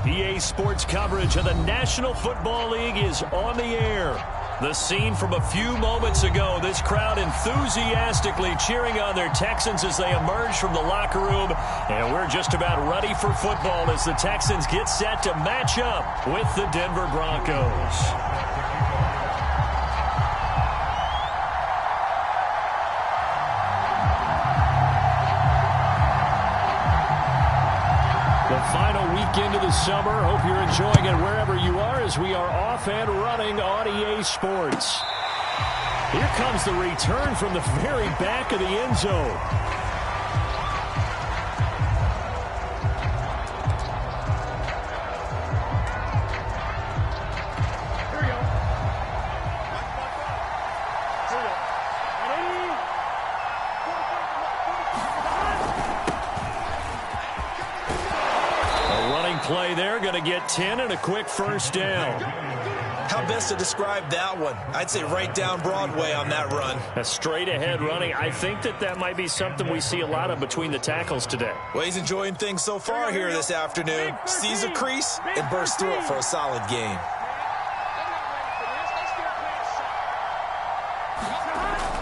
EA Sports coverage of the National Football League is on the air. The scene from a few moments ago, this crowd enthusiastically cheering on their Texans as they emerge from the locker room. And we're just about ready for football as the Texans get set to match up with the Denver Broncos. The final weekend of the summer. Hope you're enjoying it wherever you are as we are off and running on EA Sports. Here comes the return from the very back of the end zone. Play there, going to get 10 and a quick first down. How best to describe that one? I'd say right down Broadway on that run. A straight ahead running. I think that might be something we see a lot of between the tackles today. Well, he's enjoying things so far here this afternoon. Sees a crease and bursts through it for a solid gain.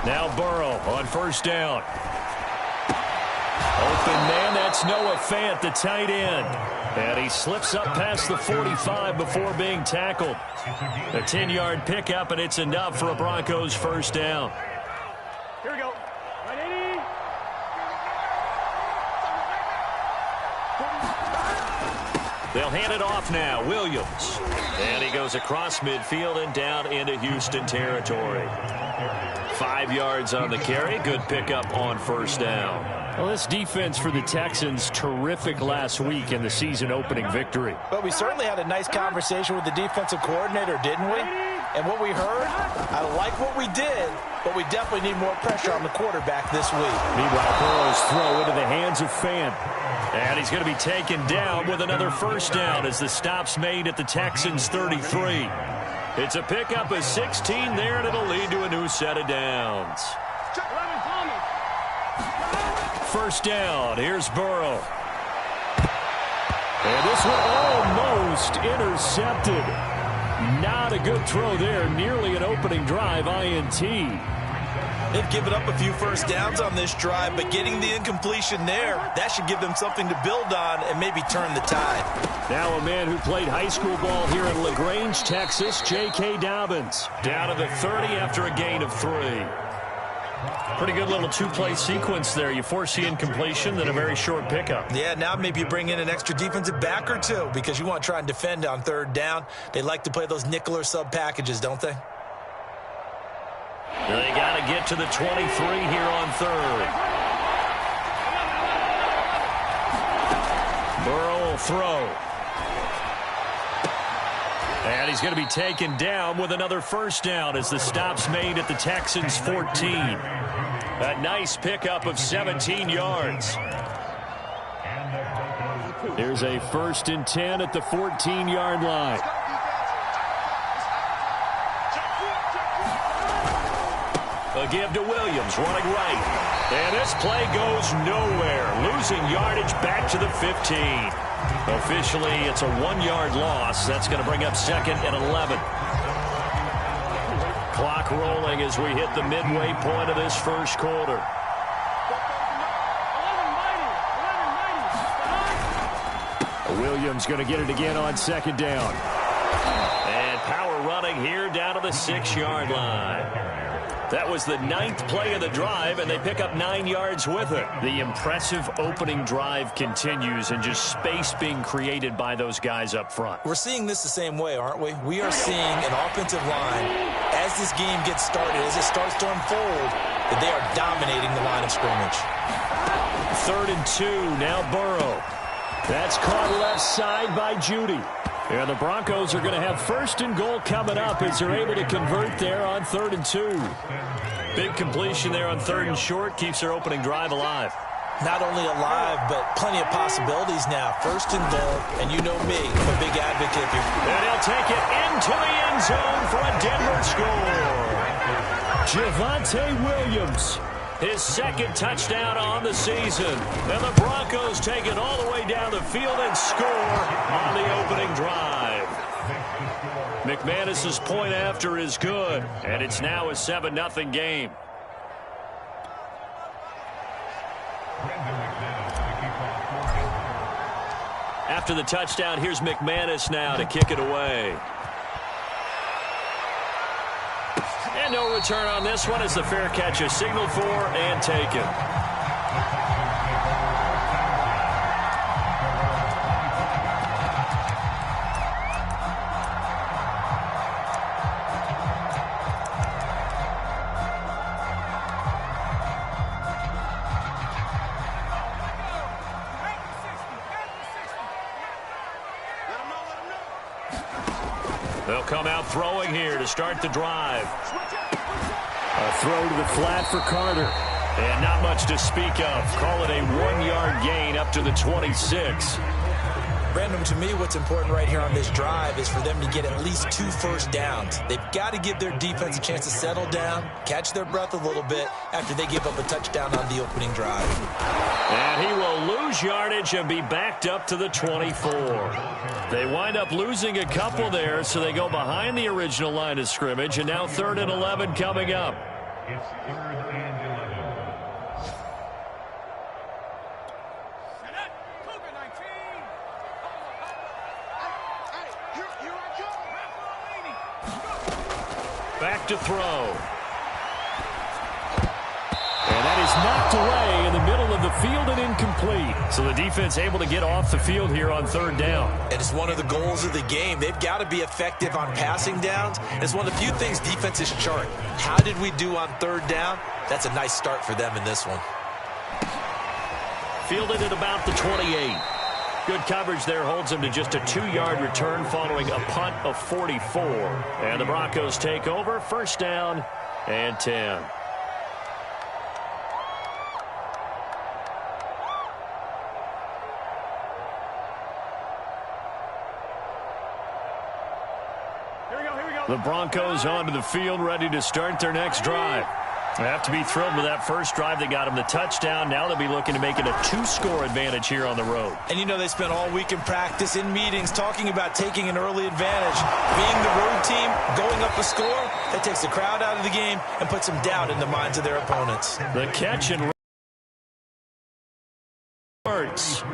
Now Burrow on first down. Open man, that's Noah Fant, the tight end. And he slips up past the 45 before being tackled. A 10-yard pickup, and it's enough for a Broncos first down. Here we go. They'll hand it off now. Williams. And he goes across midfield and down into Houston territory. 5 yards on the carry. Good pickup on first down. Well, this defense for the Texans, terrific last week in the season-opening victory. But we certainly had a nice conversation with the defensive coordinator, didn't we? And what we heard, I like what we did, but we definitely need more pressure on the quarterback this week. Meanwhile, Burrow's throw into the hands of Fant. And he's going to be taken down with another first down as the stop's made at the Texans' 33. It's a pickup of 16 there, and it'll lead to a new set of downs. First down, here's Burrow. And this one almost intercepted. Not a good throw there, nearly an opening drive INT. They've given up a few first downs on this drive, but getting the incompletion there, that should give them something to build on and maybe turn the tide. Now a man who played high school ball here in LaGrange, Texas, J.K. Dobbins. Down to the 30 after a gain of 3. Pretty good little two-play sequence there. You force the incompletion, then a very short pickup. Yeah, now maybe you bring in an extra defensive back or two because you want to try and defend on third down. They like to play those nickel or sub packages, don't they? They got to get to the 23 here on third. Burrow will throw. And he's going to be taken down with another first down as the stop's made at the Texans' 14. A nice pickup of 17 yards. Here's a 1st and 10 at the 14-yard line. A give to Williams, running right. And this play goes nowhere. Losing yardage back to the 15. Officially, it's a 1-yard loss. That's going to bring up 2nd and 11. Clock rolling as we hit the midway point of this first quarter. Williams going to get it again on 2nd down. And power running here down to the 6-yard line. That was the 9th play of the drive, and they pick up 9 yards with it. The impressive opening drive continues, and just space being created by those guys up front. We're seeing this the same way, aren't we? We are seeing an offensive line, as this game gets started, as it starts to unfold, that they are dominating the line of scrimmage. 3rd and 2, now Burrow. That's caught left side by Judy. And the Broncos are going to have 1st and goal coming up as they're able to convert there on 3rd and 2. Big completion there on 3rd and short keeps their opening drive alive. Not only alive, but plenty of possibilities now. 1st and goal, and you know me, I'm a big advocate here. And he'll take it into the end zone for a Denver score. Javonte Williams His second touchdown on the season. And the Broncos take it all the way down the field and score on the opening drive. McManus's point after is good, and it's now a 7-0 game. After the touchdown, here's McManus now to kick it away. And no return on this one as the fair catch is signaled for and taken. They'll come out throwing here to start the drive. A throw to the flat for Carter. And not much to speak of. Call it a 1-yard gain up to the 26. Brandon, to me, what's important right here on this drive is for them to get at least 2 first downs. They've got to give their defense a chance to settle down, catch their breath a little bit after they give up a touchdown on the opening drive. And he will lose yardage and be backed up to the 24. They wind up losing a couple there, so they go behind the original line of scrimmage, and now 3rd and 11 coming up. It's 3rd and 11. Back to throw. And that is knocked away in the middle of the field and incomplete. So the defense able to get off the field here on 3rd down. And it's one of the goals of the game. They've got to be effective on passing downs. It's one of the few things defenses chart. How did we do on 3rd down? That's a nice start for them in this one. Fielded at about the 28. Good coverage there holds him to just a 2-yard return following a punt of 44. And the Broncos take over, 1st down and 10. The Broncos onto the field, ready to start their next drive. They have to be thrilled with that first drive. They got him the touchdown. Now they'll be looking to make it a 2-score advantage here on the road. And you know they spent all week in practice, in meetings, talking about taking an early advantage. Being the road team, going up a score, that takes the crowd out of the game and puts some doubt in the minds of their opponents. The catch and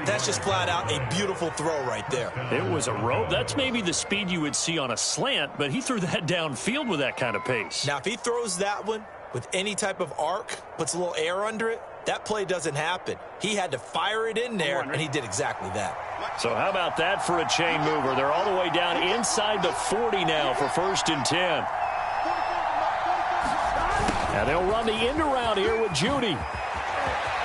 that's just flat out a beautiful throw right there. It was a rope. That's maybe the speed you would see on a slant, but he threw that downfield with that kind of pace. Now, if he throws that one with any type of arc, puts a little air under it, that play doesn't happen. He had to fire it in there, and he did exactly that. So how about that for a chain mover? They're all the way down inside the 40 now for 1st and 10. And they'll run the end around here with Judy.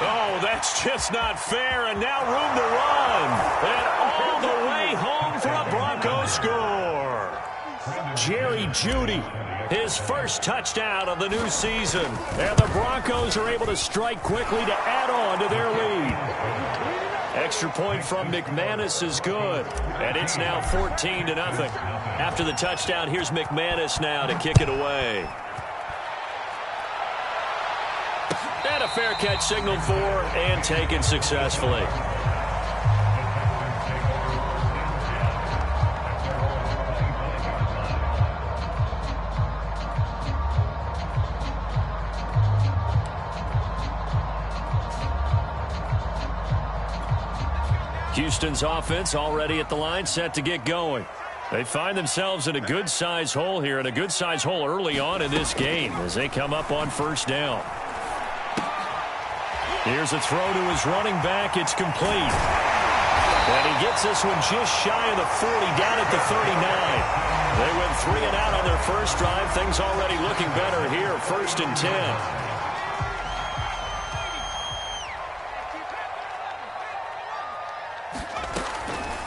Oh, that's just not fair, and now room to run. And all the way home for a Broncos score. Jerry Jeudy, his first touchdown of the new season. And the Broncos are able to strike quickly to add on to their lead. Extra point from McManus is good, and it's now 14-0. After the touchdown, here's McManus now to kick it away. And a fair catch signaled for and taken successfully. Houston's offense already at the line, set to get going. They find themselves in a good-sized hole here, and a good-sized hole early on in this game as they come up on 1st down. Here's a throw to his running back. It's complete. And he gets this one just shy of the 40, down at the 39. They went 3 and out on their first drive. Things already looking better here, 1st and 10.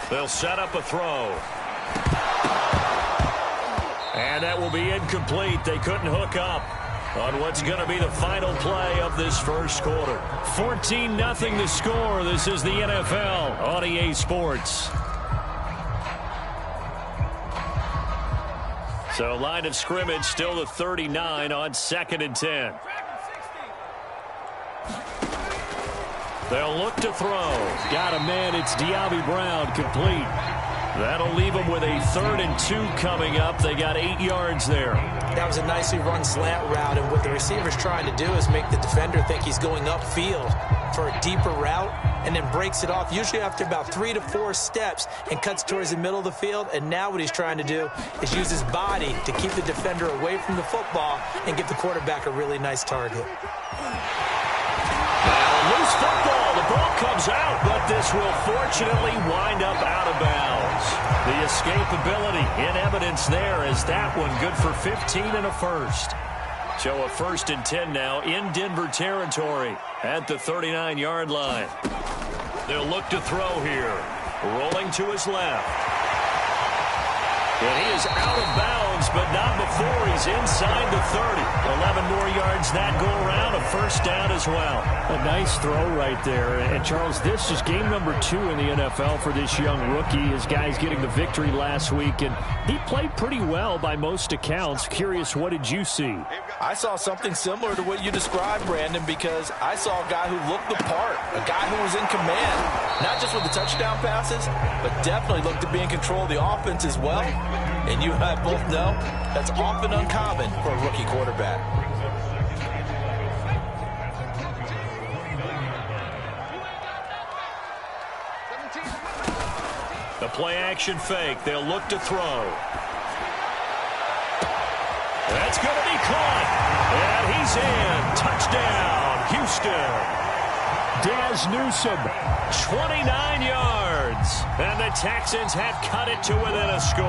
They'll set up a throw. And that will be incomplete. They couldn't hook up on what's going to be the final play of this first quarter. 14-0 the score. This is the NFL on EA Sports. So line of scrimmage still the 39 on 2nd and 10. They'll look to throw. Got a man. It's Diaby Brown, complete. That'll leave them with a 3rd and 2 coming up. They got 8 yards there. That was a nicely run slant route, and what the receiver's trying to do is make the defender think he's going upfield for a deeper route, and then breaks it off, usually after about 3 to 4 steps, and cuts towards the middle of the field. And now what he's trying to do is use his body to keep the defender away from the football and give the quarterback a really nice target. Loose football. The ball comes out, but this will fortunately wind up out of bounds. The escapability in evidence there as that one good for 15 and a first. So a 1st and 10 now in Denver territory at the 39-yard line. They'll look to throw here. Rolling to his left. And he is out of bounds, but not before he's inside the 30. 11 more yards that go around, a 1st down as well. A nice throw right there. And, Charles, this is game number 2 in the NFL for this young rookie. His guys getting the victory last week, and he played pretty well by most accounts. Curious, what did you see? I saw something similar to what you described, Brandon, because I saw a guy who looked the part, a guy who was in command, not just with the touchdown passes, but definitely looked to be in control of the offense as well. And you and I both know that's often uncommon for a rookie quarterback. The play-action fake. They'll look to throw. That's going to be caught. And he's in. Touchdown, Houston. Daz Newsome, 29 yards. And the Texans have cut it to within a score.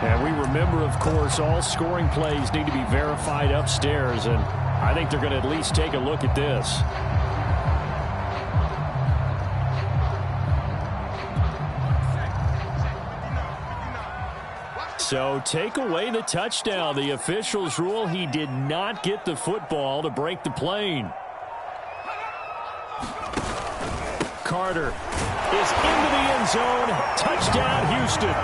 And we remember, of course, all scoring plays need to be verified upstairs. And I think they're going to at least take a look at this. So take away the touchdown. The officials rule he did not get the football to break the plane. Carter is into the end zone. Touchdown, Houston.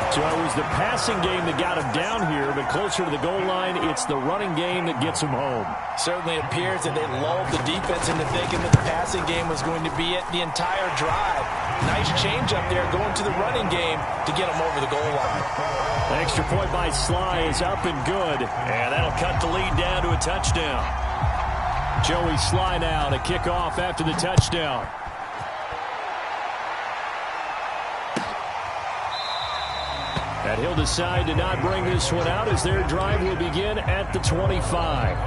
So it was the passing game that got him down here, but closer to the goal line, it's the running game that gets him home. Certainly appears that they lulled the defense into thinking that the passing game was going to be it the entire drive. Nice change up there going to the running game to get him over the goal line. The extra point by Sly is up and good, and that'll cut the lead down to a touchdown. Joey Sly now to kick off after the touchdown. And he'll decide to not bring this one out as their drive will begin at the 25.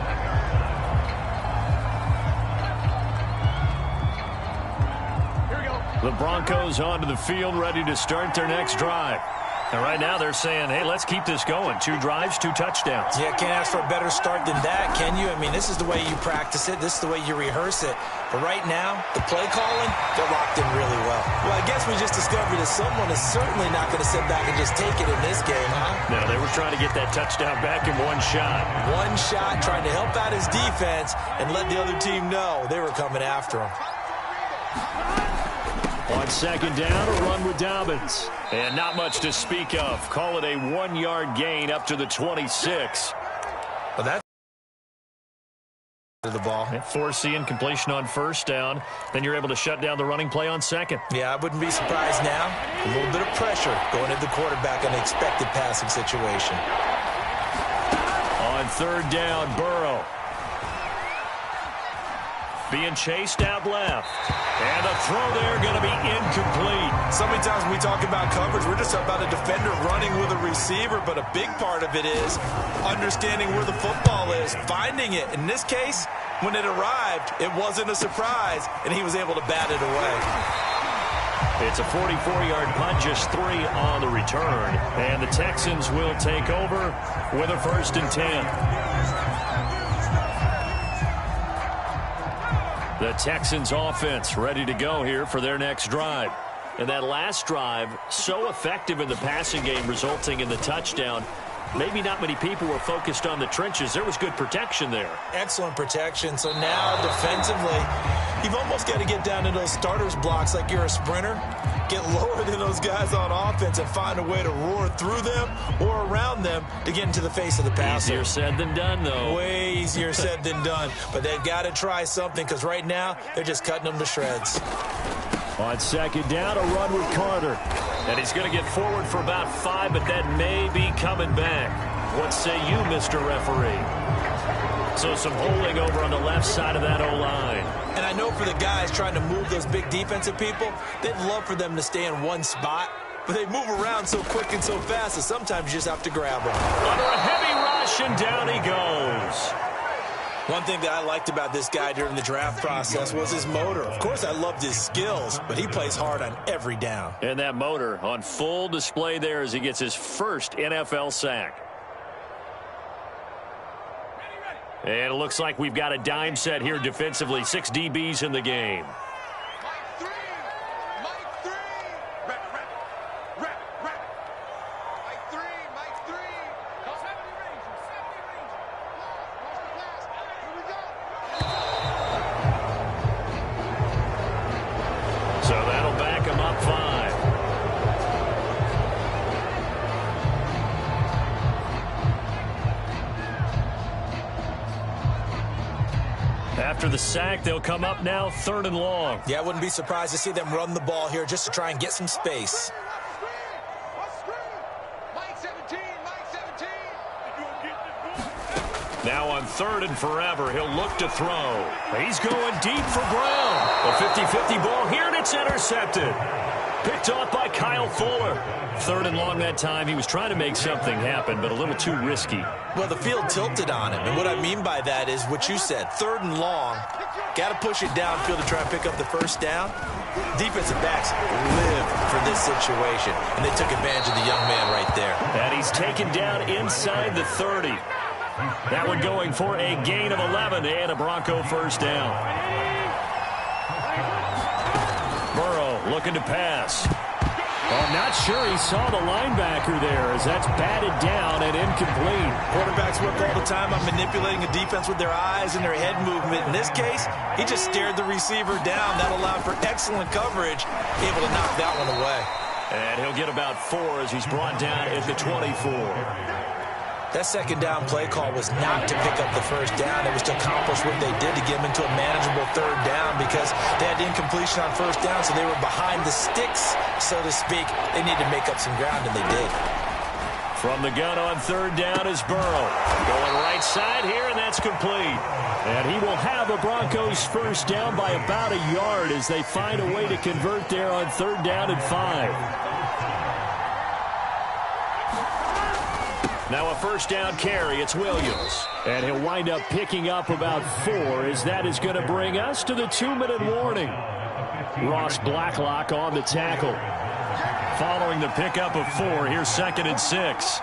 The Broncos onto the field, ready to start their next drive. And right now they're saying, hey, let's keep this going. 2 drives, 2 touchdowns. Yeah, can't ask for a better start than that, can you? I mean, this is the way you practice it. This is the way you rehearse it. But right now, the play calling, they're locked in really well. Well, I guess we just discovered that someone is certainly not going to sit back and just take it in this game, huh? No, they were trying to get that touchdown back in one shot. One shot, trying to help out his defense and let the other team know they were coming after him. On second down, a run with Dobbins. And not much to speak of. Call it a 1-yard gain up to the 26. Well, that's the ball. Forcing completion on first down. Then you're able to shut down the running play on second. Yeah, I wouldn't be surprised now. A little bit of pressure going into the quarterback on an expected passing situation. On third down, Burrow. Being chased out left. And the throw there going to be incomplete. So many times when we talk about coverage, we're just about a defender running with a receiver, but a big part of it is understanding where the football is, finding it. In this case, when it arrived, it wasn't a surprise, and he was able to bat it away. It's a 44-yard punt, just 3 on the return. And the Texans will take over with a 1st and 10. The Texans offense ready to go here for their next drive. And that last drive, so effective in the passing game, resulting in the touchdown. maybe not many people were focused on the trenches. There was good protection there. Excellent protection. So now defensively, you've almost got to get down to those starters blocks like you're a sprinter. Get lower than those guys on offense and find a way to roar through them or around them to get into the face of the passer. Easier said than done, though. Way easier said than done. But they've got to try something because right now they're just cutting them to shreds. On second down, a run with Carter. And he's going to get forward for about 5, but that may be coming back. What say you, Mr. Referee? So some holding over on the left side of that O-line. And I know for the guys trying to move those big defensive people, they'd love for them to stay in one spot. But they move around so quick and so fast that sometimes you just have to grab them. Under a heavy rush, and down he goes. One thing that I liked about this guy during the draft process was his motor. Of course, I loved his skills, but he plays hard on every down. And that motor on full display there as he gets his first NFL sack. And it looks like we've got a dime set here defensively. 6 DBs in the game. So that'll back him up 5. After the sack, they'll come up now 3rd and long. Yeah, I wouldn't be surprised to see them run the ball here just to try and get some space. Now on 3rd and forever, he'll look to throw. He's going deep for Brown. A 50-50 ball here, and it's intercepted. Picked off by Kyle Fuller. 3rd and long that time. He was trying to make something happen, but a little too risky. Well, the field tilted on him, and what I mean by that is what you said. 3rd and long, got to push it downfield to try and pick up the first down. Defensive backs live for this situation, and they took advantage of the young man right there. And he's taken down inside the 30. That one going for a gain of 11 and a Bronco first down. Burrow looking to pass. I'm not sure he saw the linebacker there as that's batted down and incomplete. Quarterbacks work all the time on manipulating a defense with their eyes and their head movement. In this case, he just stared the receiver down. That allowed for excellent coverage, able to knock that one away. And he'll get about 4 as he's brought down at the 24. That second down play call was not to pick up the first down. It was to accomplish what they did to get them into a manageable 3rd down because they had incompletion on first down, so they were behind the sticks, so to speak. They needed to make up some ground, and they did. From the gun on 3rd down is Burrow. Going right side here, and that's complete. And he will have the Broncos first down by about a yard as they find a way to convert there on 3rd down and 5. Now a first down carry. It's Williams. And he'll wind up picking up about 4 as that is going to bring us to the 2-minute warning. Ross Blacklock on the tackle. Following the pickup of 4, here's 2nd and 6.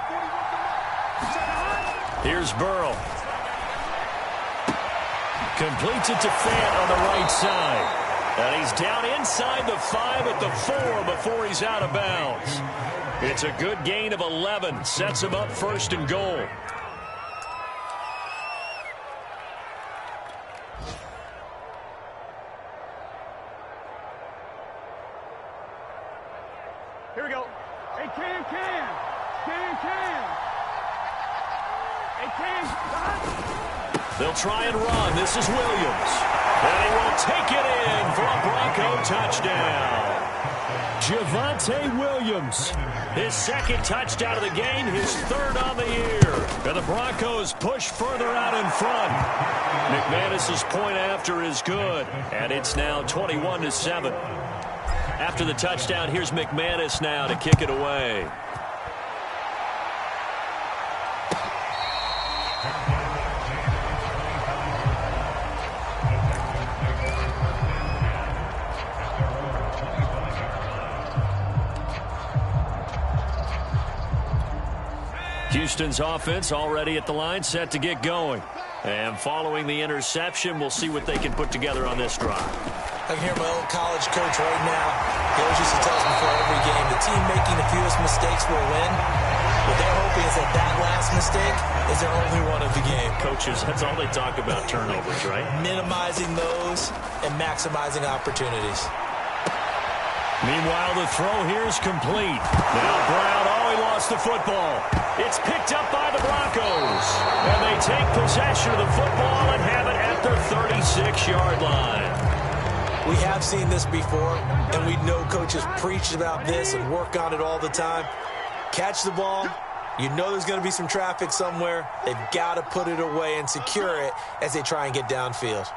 Here's Burrow. Completes it to Fant on the right side. And he's down inside the 5 at the 4 before he's out of bounds. It's a good gain of 11. Sets him up 1st and goal. Here we go. Hey, Cam. Hey, Cam. They'll try and run. This is Williams. And he will take it in for a Bronco touchdown. Javonte Williams, his 2nd touchdown of the game, his 3rd on the year. And the Broncos push further out in front. McManus's point after is good, and it's now 21-7. After the touchdown, here's McManus now to kick it away. Houston's offense already at the line, set to get going. And following the interception, we'll see what they can put together on this drive. I can hear my old college coach right now. He always used to tell us before every game to team making the fewest mistakes will win. What they're hoping is that last mistake is their only one of the game. Coaches, that's all they talk about, turnovers, right? Minimizing those and maximizing opportunities. Meanwhile, the throw here is complete. Now Brown, he lost the football. It's picked up by the Broncos. And they take possession of the football and have it at their 36-yard line. We have seen this before, and we know coaches preach about this and work on it all the time. Catch the ball. You know there's going to be some traffic somewhere. They've got to put it away and secure it as they try and get downfield.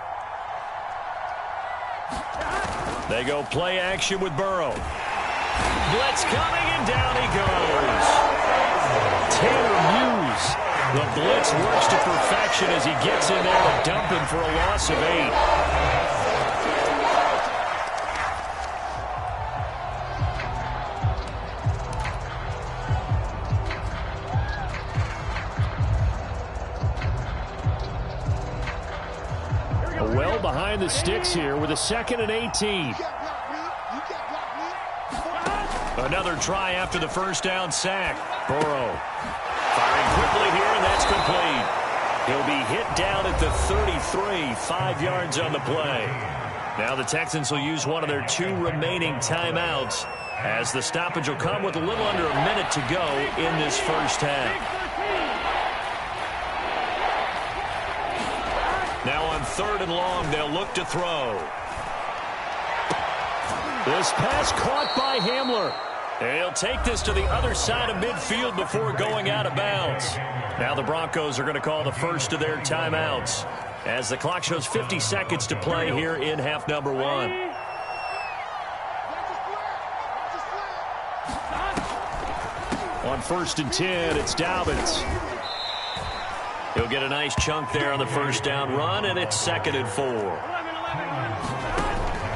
They go play action with Burrow. Blitz coming, and down he goes. Taylor Hughes. The blitz works to perfection as he gets in there to dump him for a loss of 8. Well behind the sticks here with a 2nd and 18. Another try after the first down sack. Burrow firing quickly here, and that's complete. He'll be hit down at the 33, 5 yards on the play. Now the Texans will use one of their 2 remaining timeouts as the stoppage will come with a little under a minute to go in this first half. Now on 3rd and long, they'll look to throw. This pass caught by Hamler. And he'll take this to the other side of midfield before going out of bounds. Now the Broncos are going to call the first of their timeouts as the clock shows 50 seconds to play here in half number 1. On 1st and 10, it's Dobbins. He'll get a nice chunk there on the first down run, and it's 2nd and 4.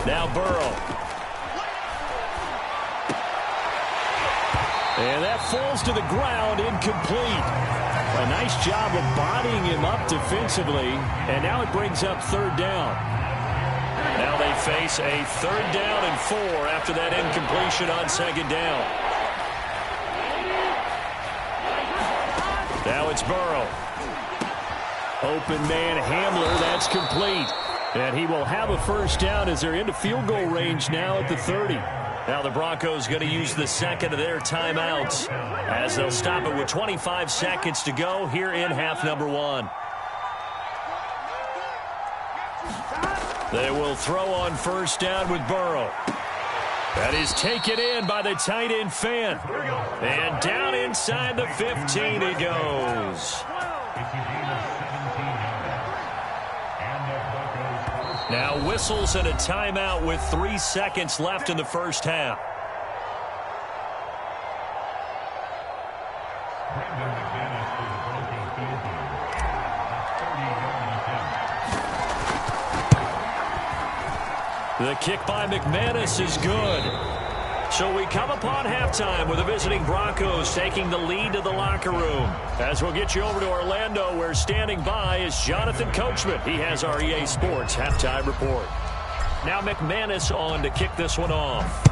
Now Burrow. And that falls to the ground, incomplete. A nice job of bodying him up defensively, and now it brings up 3rd down. Now they face a 3rd down and 4 after that incompletion on 2nd down. Now it's Burrow. Open man Hamler, that's complete. And he will have a first down as they're into field goal range now at the 30. Now the Broncos going to use the 2nd of their timeouts as they'll stop it with 25 seconds to go here in half number 1. They will throw on first down with Burrow. That is taken in by the tight end Fan. And down inside the 15 he goes. Now whistles and a timeout with 3 seconds left in the first half. The kick by McManus is good. So we come upon halftime with the visiting Broncos taking the lead to the locker room. As we'll get you over to Orlando, where standing by is Jonathan Coachman. He has our EA Sports halftime report. Now McManus on to kick this one off.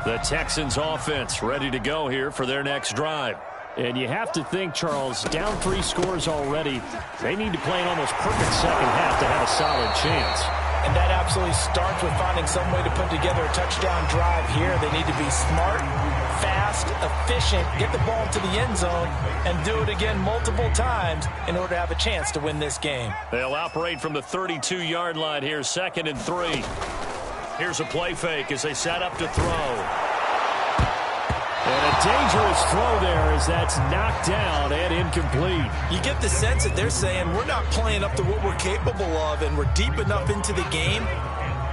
The Texans offense ready to go here for their next drive. And you have to think, Charles, down 3 scores already. They need to play an almost perfect second half to have a solid chance. And that absolutely starts with finding some way to put together a touchdown drive here. They need to be smart, fast, efficient, get the ball to the end zone, and do it again multiple times in order to have a chance to win this game. They'll operate from the 32-yard line here, 2nd and 3. Here's a play fake as they set up to throw. And a dangerous throw there as that's knocked down and incomplete. You get the sense that they're saying we're not playing up to what we're capable of, and we're deep enough into the game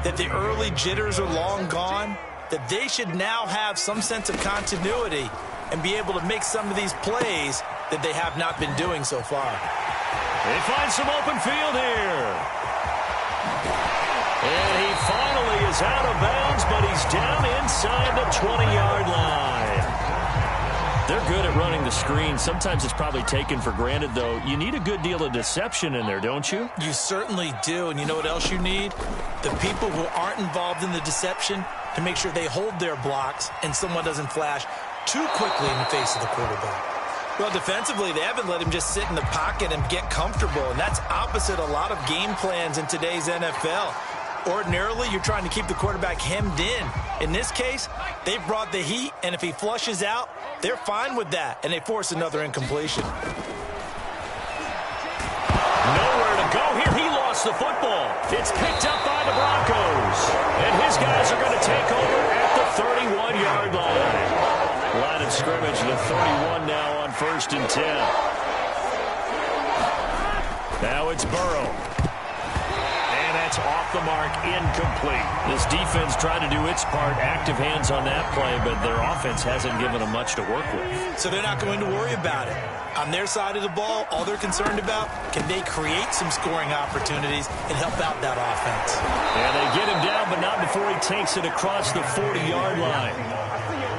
that the early jitters are long gone, that they should now have some sense of continuity and be able to make some of these plays that they have not been doing so far. They find some open field here. And he finally is out of bounds, but he's down inside the 20-yard line. They're good at running the screen. Sometimes it's probably taken for granted, though. You need a good deal of deception in there, don't you? You certainly do. And you know what else you need? The people who aren't involved in the deception to make sure they hold their blocks and someone doesn't flash too quickly in the face of the quarterback. Well, defensively, they haven't let him just sit in the pocket and get comfortable, and that's opposite a lot of game plans in today's NFL. Ordinarily, you're trying to keep the quarterback hemmed in. In this case, they brought the heat, and if he flushes out, they're fine with that, and they force another incompletion. Nowhere to go here. He lost the football. It's picked up by the Broncos, and his guys are going to take over at the 31-yard line. Line of scrimmage, the 31 now on 1st and 10. Now it's Burrow. And that's off the mark, incomplete. This defense tried to do its part, active hands on that play, but their offense hasn't given them much to work with. So they're not going to worry about it. On their side of the ball, all they're concerned about, can they create some scoring opportunities and help out that offense? And they get him down, but not before he takes it across the 40-yard line.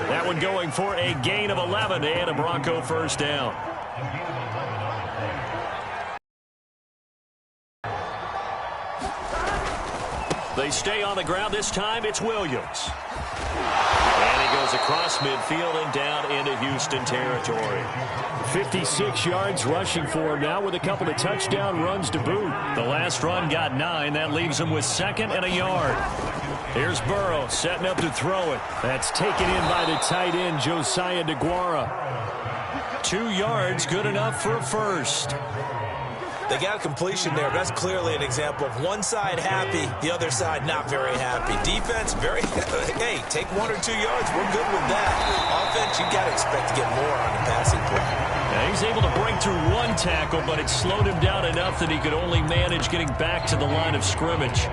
That one going for a gain of 11 and a Bronco first down. They stay on the ground. This time it's Williams. And he goes across midfield and down into Houston territory. 56 yards rushing for him now with a couple of touchdown runs to boot. The last run got 9. That leaves him with 2nd and a yard. Here's Burrow setting up to throw it. That's taken in by the tight end, Josiah DeGuara. 2 yards, good enough for a first. They got a completion there. That's clearly an example of one side happy, the other side not very happy. Defense, very, hey, take 1 or 2 yards. We're good with that. Offense, you got to expect to get more on the passing play. Now he's able to break through 1 tackle, but it slowed him down enough that he could only manage getting back to the line of scrimmage.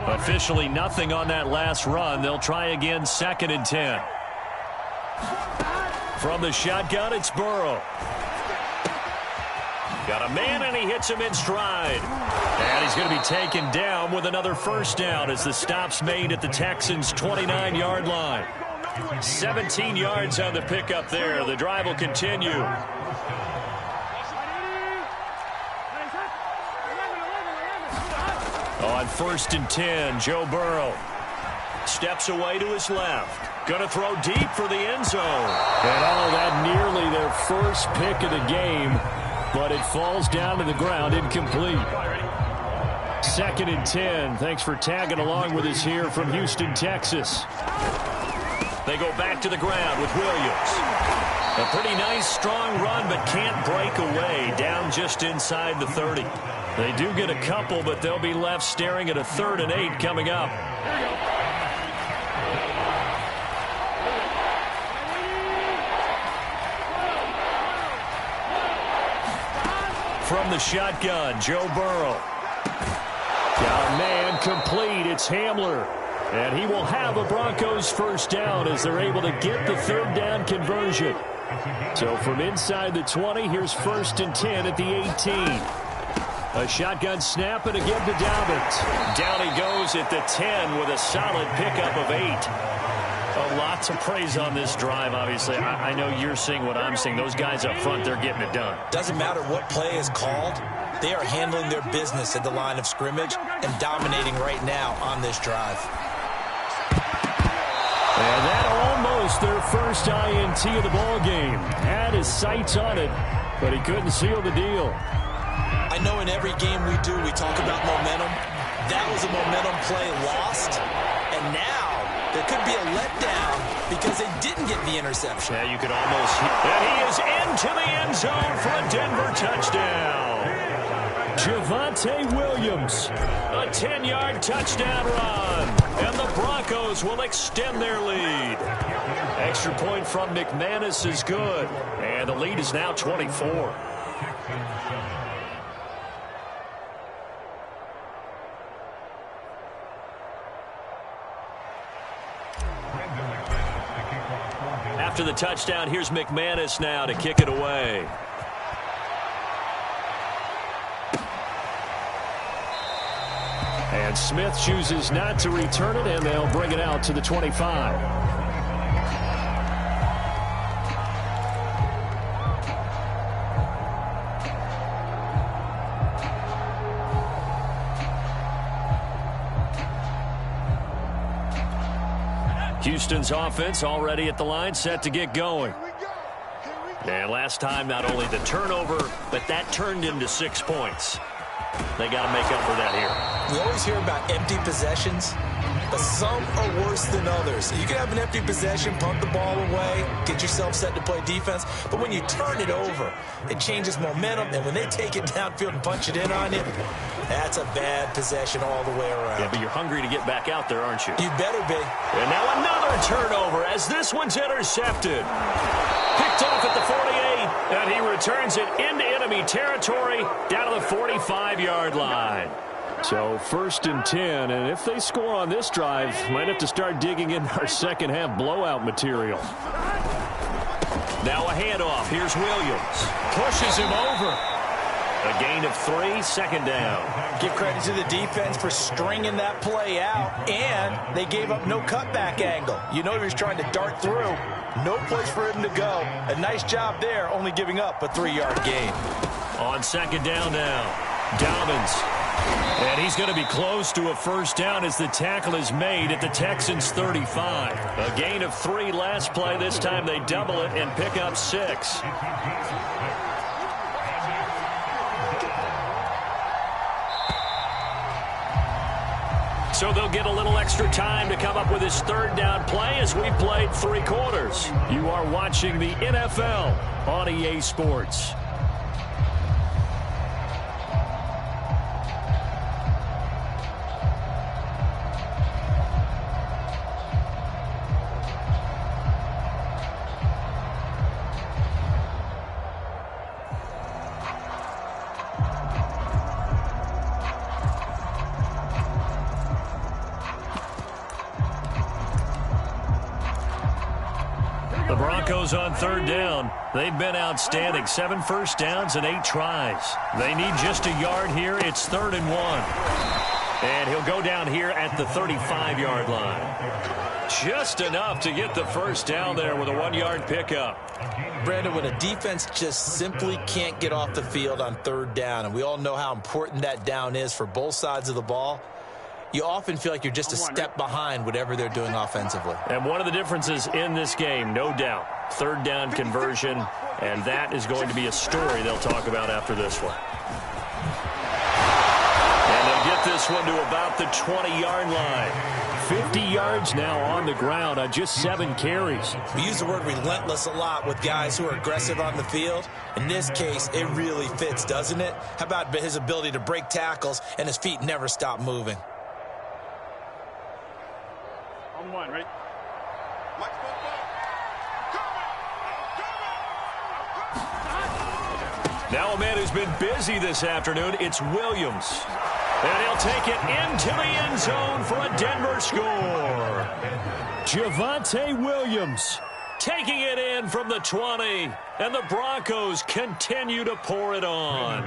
Officially nothing on that last run. They'll try again, 2nd and 10. From the shotgun, it's Burrow. Got a man, and he hits him in stride. And he's going to be taken down with another first down as the stop's made at the Texans' 29-yard line. 17 yards on the pickup there. The drive will continue. On 1st and 10, Joe Burrow steps away to his left. Going to throw deep for the end zone. And that nearly their first pick of the game, but it falls down to the ground, incomplete. 2nd and 10. Thanks for tagging along with us here from Houston, Texas. They go back to the ground with Williams. A pretty nice, strong run, but can't break away. Down just inside the 30. They do get a couple, but they'll be left staring at a 3rd and 8 coming up. From the shotgun, Joe Burrow. Got a man complete. It's Hamler. And he will have a Broncos first down as they're able to get the 3rd down conversion. So from inside the 20, here's 1st and 10 at the 18. A shotgun snap, and again to Dobbins. Down he goes at the 10 with a solid pickup of 8. A lot to praise on this drive, obviously. I know you're seeing what I'm seeing. Those guys up front, they're getting it done. Doesn't matter what play is called. They are handling their business at the line of scrimmage and dominating right now on this drive. And that almost their first INT of the ballgame. Had his sights on it, but he couldn't seal the deal. I know in every game we do, we talk about momentum. That was a momentum play lost. And now there could be a letdown because they didn't get the interception. Yeah, you could almost. And he is into the end zone for a Denver touchdown. Javonte Williams, a 10-yard touchdown run. And the Broncos will extend their lead. Extra point from McManus is good. And the lead is now 24. After the touchdown, here's McManus now to kick it away. And Smith chooses not to return it, and they'll bring it out to the 25. Houston's offense already at the line, set to get going. And last time, not only the turnover, but that turned into 6 points. They got to make up for that here. We always hear about empty possessions, but some are worse than others. You can have an empty possession, punt the ball away, get yourself set to play defense, but when you turn it over, it changes momentum, and when they take it downfield and punch it in on you, that's a bad possession all the way around. Yeah, but you're hungry to get back out there, aren't you? You better be. And now another turnover as this one's intercepted. Picked off at the 48, and he returns it into enemy territory down to the 45-yard line. So 1st and 10, and if they score on this drive, might have to start digging in our second-half blowout material. Now a handoff. Here's Williams. Pushes him over. A gain of 3, 2nd down. Give credit to the defense for stringing that play out, and they gave up no cutback angle. You know he was trying to dart through. No place for him to go. A nice job there, only giving up a 3-yard gain. On 2nd down now, Dobbins. And he's going to be close to a 1st down as the tackle is made at the Texans' 35. A gain of 3 last play. This time they double it and pick up 6. So they'll get a little extra time to come up with his 3rd down play as we played 3 quarters. You are watching the NFL on EA Sports. The Broncos on 3rd down. They've been outstanding. 7 first downs and 8 tries. They need just a yard here. It's 3rd and 1. And he'll go down here at the 35-yard line. Just enough to get the 1st down there with a 1-yard pickup. Brandon, when a defense just simply can't get off the field on 3rd down, and we all know how important that down is for both sides of the ball, you often feel like you're just a step behind whatever they're doing offensively. And one of the differences in this game, no doubt, 3rd down conversion, and that is going to be a story they'll talk about after this one. And they'll get this one to about the 20-yard line. 50 yards now on the ground on just 7 carries. We use the word relentless a lot with guys who are aggressive on the field. In this case, it really fits, doesn't it? How about his ability to break tackles and his feet never stop moving? On 1, right? Now a man who's been busy this afternoon, it's Williams. And he'll take it into the end zone for a Denver score. Javonte Williams taking it in from the 20. And the Broncos continue to pour it on.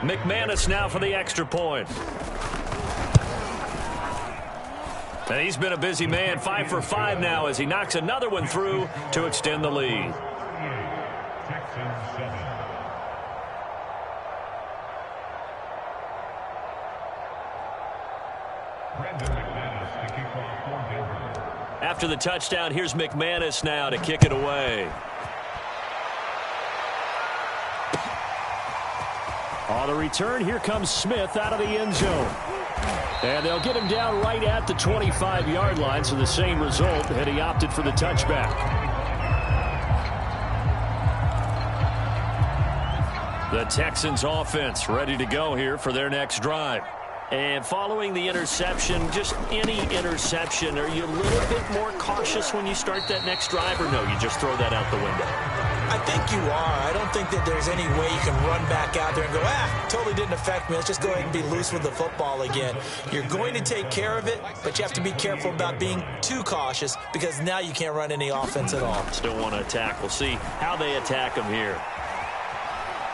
McManus now for the extra point. And he's been a busy man, 5 for 5 now as he knocks another one through to extend the lead. After the touchdown, here's McManus now to kick it away. On the return, here comes Smith out of the end zone. And they'll get him down right at the 25-yard line, so the same result, and he opted for the touchback. The Texans offense ready to go here for their next drive. And following the interception, just any interception, are you a little bit more cautious when you start that next drive, or no, you just throw that out the window? I think you are. I don't think that there's any way you can run back out there and go, totally didn't affect me. Let's just go ahead and be loose with the football again. You're going to take care of it, but you have to be careful about being too cautious because now you can't run any offense at all. Still want to attack. We'll see how they attack him here.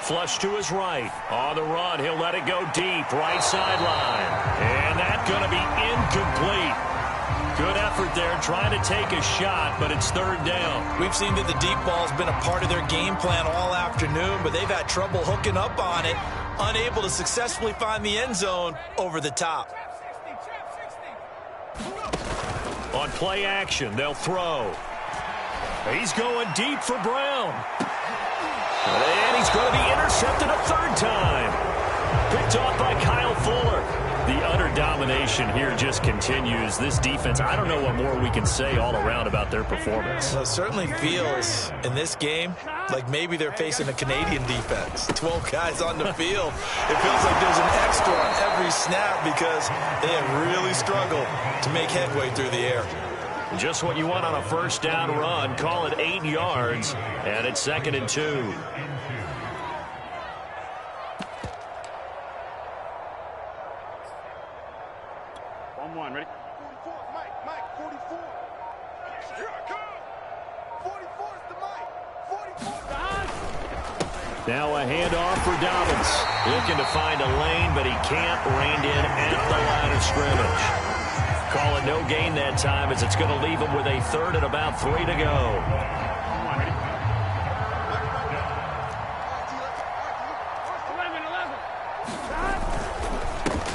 Flush to his right. On the run, he'll let it go deep. Right sideline. And that's going to be incomplete. Good effort there, trying to take a shot, but it's third down. We've seen that the deep ball's been a part of their game plan all afternoon, but they've had trouble hooking up on it, unable to successfully find the end zone over the top. On play action, they'll throw. He's going deep for Brown. And he's going to be intercepted a third time. Picked off by Kyle Fuller. The utter domination here just continues. This defense, I don't know what more we can say all around about their performance. Well, it certainly feels in this game like maybe they're facing a Canadian defense. 12 guys on the field. It feels like there's an extra on every snap because they have really struggled to make headway through the air. Just what you want on a first down run. Call it 8 yards, and it's 2nd and 2. One, ready? 44, Mike, 44. Here I come. 44 is the Mike. 44 is the Hunt. Now a handoff for Dobbins. Looking to find a lane, but he can't. Reined in at the line of scrimmage. Call it no gain that time as it's going to leave him with a third and about 3 to go.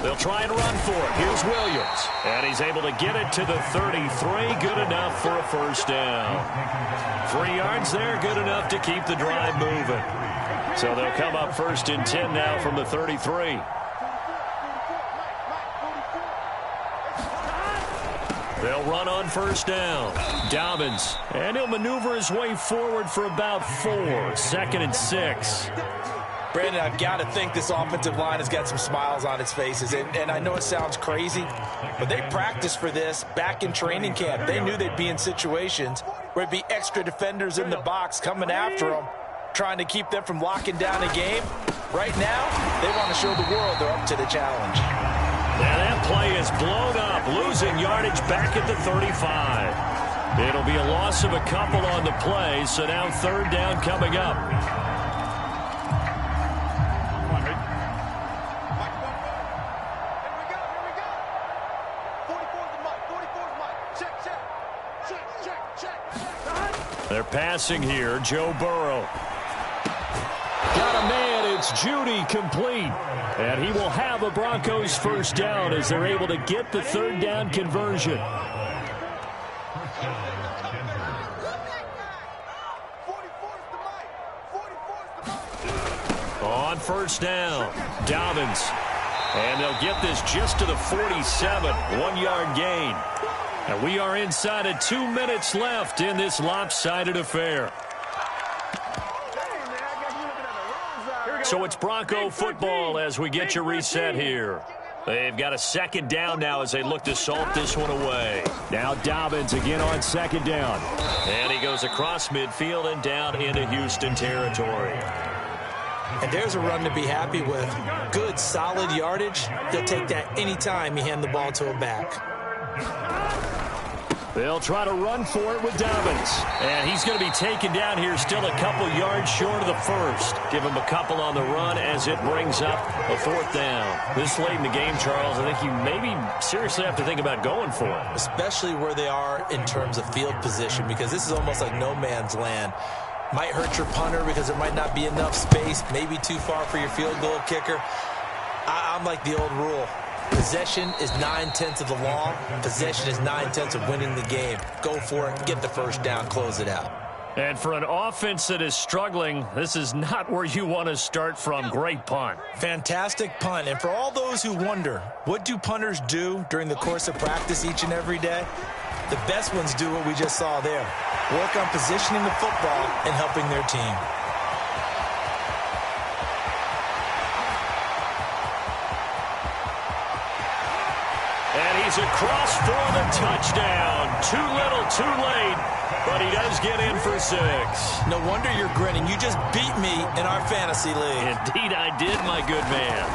They'll try and run for it. Here's Williams. And he's able to get it to the 33. Good enough for a first down. 3 yards there. Good enough to keep the drive moving. So they'll come up 1st and 10 now from the 33. They'll run on first down. Dobbins. And he'll maneuver his way forward for about 4. 2nd and 6. Brandon, I've got to think this offensive line has got some smiles on its faces. And I know it sounds crazy, but they practiced for this back in training camp. They knew they'd be in situations where it'd be extra defenders in the box coming after them, trying to keep them from locking down a game. Right now, they want to show the world they're up to the challenge. Now that play is blown up, losing yardage back at the 35. It'll be a loss of a couple on the play, so now 3rd down coming up. They're passing here. Joe Burrow. Got a man. It's Judy complete. And he will have a Broncos first down as they're able to get the 3rd down conversion. On first down, Dobbins. And they'll get this just to the 47. 1-yard gain. And we are inside of 2 minutes left in this lopsided affair. So it's Bronco football as we get you reset here. They've got a 2nd down now as they look to salt this one away. Now Dobbins again on 2nd down. And he goes across midfield and down into Houston territory. And there's a run to be happy with. Good, solid yardage. They'll take that anytime you hand the ball to a back. They'll try to run for it with Dobbins. And he's going to be taken down here still a couple yards short of the first. Give him a couple on the run as it brings up a 4th down. This late in the game, Charles, I think you maybe seriously have to think about going for it. Especially where they are in terms of field position, because this is almost like no man's land. Might hurt your punter because there might not be enough space, maybe too far for your field goal kicker. I'm like the old rule. Possession is 9/10 of the law. Possession is 9/10 of winning the game. Go for it, get the first down, close it out. And for an offense that is struggling, this is not where you want to start from. Great punt. Fantastic punt. And for all those who wonder, what do punters do during the course of practice each and every day? The best ones do what we just saw there. Work on positioning the football and helping their team. And he's across for the touchdown. Too little, too late, but he does get in for 6. No wonder you're grinning. You just beat me in our fantasy league. Indeed I did, my good man.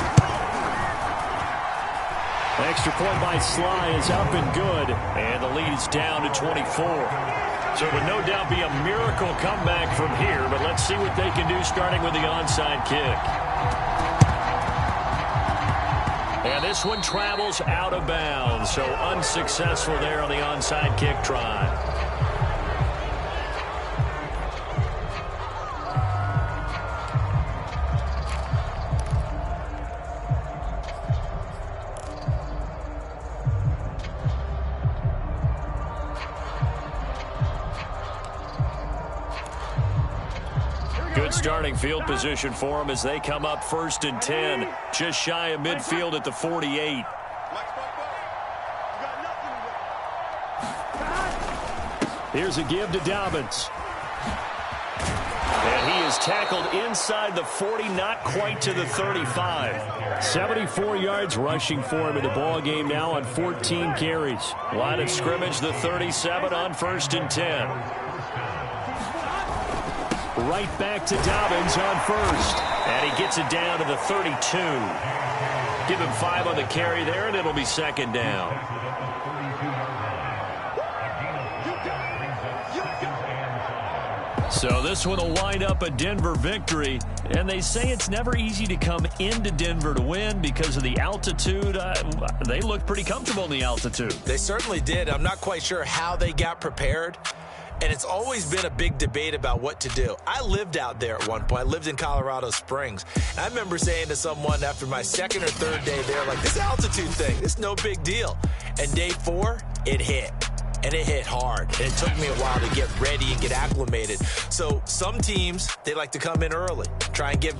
Extra point by Sly is up and good, and the lead is down to 24. So it would no doubt be a miracle comeback from here, but let's see what they can do starting with the onside kick. And this one travels out of bounds, so unsuccessful there on the onside kick try. Good starting field position for them as they come up 1st and 10. Just shy of midfield at the 48. Here's a give to Dobbins. And he is tackled inside the 40, not quite to the 35. 74 yards rushing for him in the ball game now on 14 carries. Line of scrimmage, the 37 on 1st and 10. Right back to Dobbins on 1st. And he gets it down to the 32. Give him 5 on the carry there, and it'll be 2nd down. So this one will wind up a Denver victory. And they say it's never easy to come into Denver to win because of the altitude. They looked pretty comfortable in the altitude. They certainly did. I'm not quite sure how they got prepared. And it's always been a big debate about what to do. I lived out there at one point. I lived in Colorado Springs. And I remember saying to someone after my 2nd or 3rd day there, like, this altitude thing, it's no big deal. And day 4, it hit. And it hit hard. And it took me a while to get ready and get acclimated. So some teams, they like to come in early, try and give...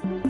you.